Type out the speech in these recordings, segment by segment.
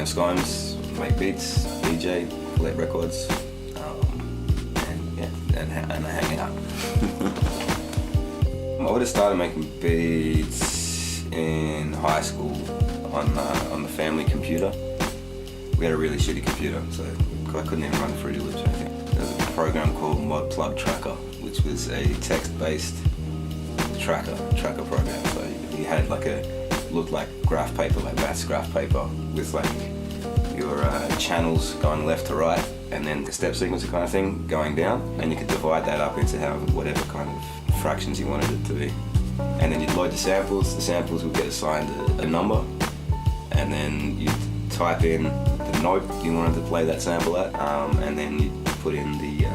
name's Skomes, make beats, DJ, collect records, and I hang out. I would have started making beats in high school on the family computer. We had a really shitty computer, so I couldn't even run Fruity Loops or anything. There was a program called Mod Plug Tracker, which was a text-based tracker program. So you had looked like graph paper, like maths graph paper, with like your channels going left to right, and then the step sequencer kind of thing going down, and you could divide that up into whatever kind of fractions you wanted it to be. And then you'd load the samples would get assigned a number, and then you'd type in the note you wanted to play that sample at, and then you'd put in the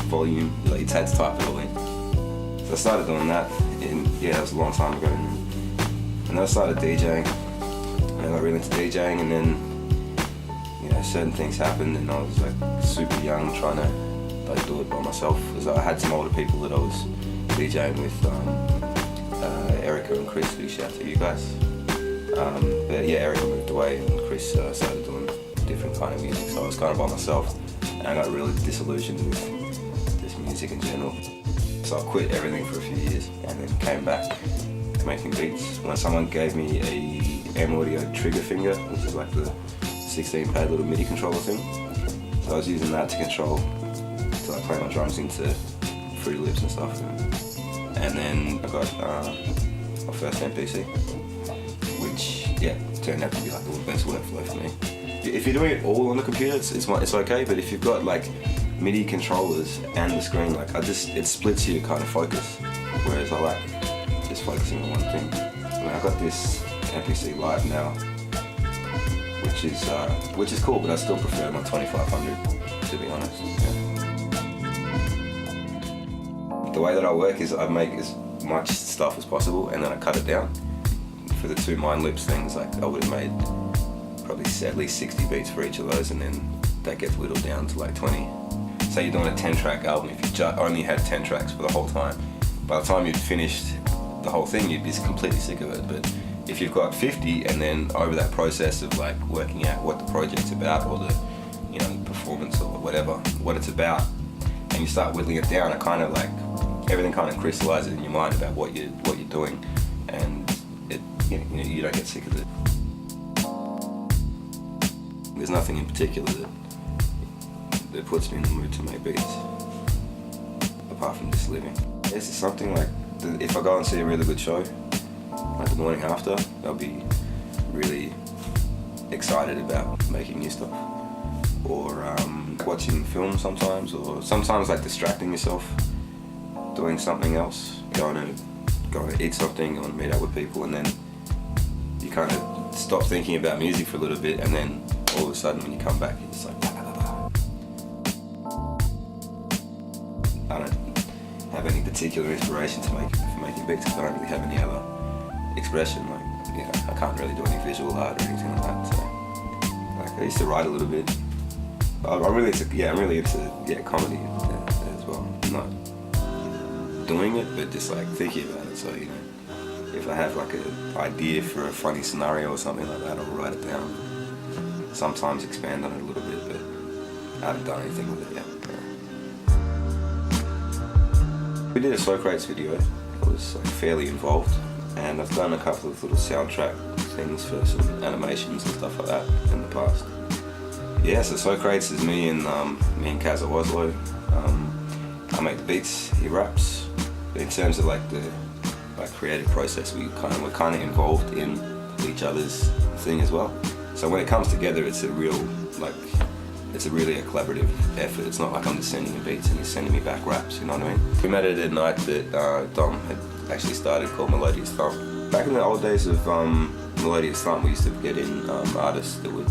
volume, like you had to type it all in. So I started doing that, that was a long time ago. And then I started DJing, and I got really into DJing, and then certain things happened, and I was like super young trying to do it by myself, because I had some older people that I was DJing with, Erica and Chris, big shout out to you guys. But yeah, Erica moved away and Chris started doing different kind of music, so I was kind of by myself, and I got really disillusioned with just music in general. So I quit everything for a few years and then came back to making beats. When someone gave me a M-Audio trigger finger, which is like the 16-pad little MIDI controller thing. So I was using that to control, to like play my drums into Fruity Loops and stuff. And then I got my first MPC, which turned out to be like the best workflow for me. If you're doing it all on the computer, it's okay, but if you've got like MIDI controllers and the screen, it splits your kind of focus. Whereas I like just focusing on one thing. I mean, I got this MPC Live now, which is cool, but I still prefer my 2500, to be honest. Yeah. The way that I work is I make as much stuff as possible, and then I cut it down. For the 2 mind loops things, I would have made probably at least 60 beats for each of those, and then that gets whittled down to like 20. Say you're doing a 10-track album, if you only had 10 tracks for the whole time, by the time you'd finished the whole thing, you'd be completely sick of it. But if you've got 50, and then over that process of like working out what the project's about, or the performance or whatever, what it's about, and you start whittling it down, it kind of like everything kind of crystallizes in your mind about what you're doing, and you don't get sick of it. There's nothing in particular that puts me in the mood to make beats, apart from just living. It's something like if I go and see a really good show, like the morning after, I'll be really excited about making new stuff, or watching films sometimes, or sometimes like distracting yourself, doing something else, going to eat something, or meet up with people, and then you kind of stop thinking about music for a little bit, and then all of a sudden when you come back, you're just like, I don't have any particular inspiration for making beats, because I don't really have any other expression. I can't really do any visual art or anything like that. So, I used to write a little bit. I'm really into comedy as well. Not doing it, but just like thinking about it. So if I have like an idea for a funny scenario or something like that, I'll write it down. Sometimes expand on it a little bit, but I haven't done anything with it yet. We did a So.Crates video. I was fairly involved, and I've done a couple of little soundtrack things for some animations and stuff like that in the past. Yeah, so So.Crates is me and Kaz at Oslo. I make the beats, he raps. In terms of the creative process, we're kind of involved in each other's thing as well. So when it comes together, it's a really a collaborative effort. It's not like I'm just sending him beats and he's sending me back raps, you know what I mean? We met at a night that Dom had actually started called Melodious Thump. Back in the old days of Melodious Thump, we used to get in artists that would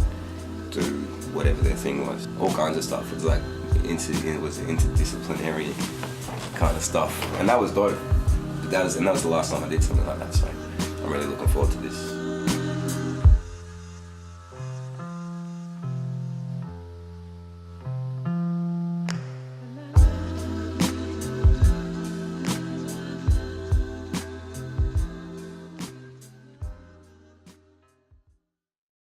do whatever their thing was. All kinds of stuff. It was it was interdisciplinary kind of stuff. And that was dope. But that was the last time I did something like that, so I'm really looking forward to this.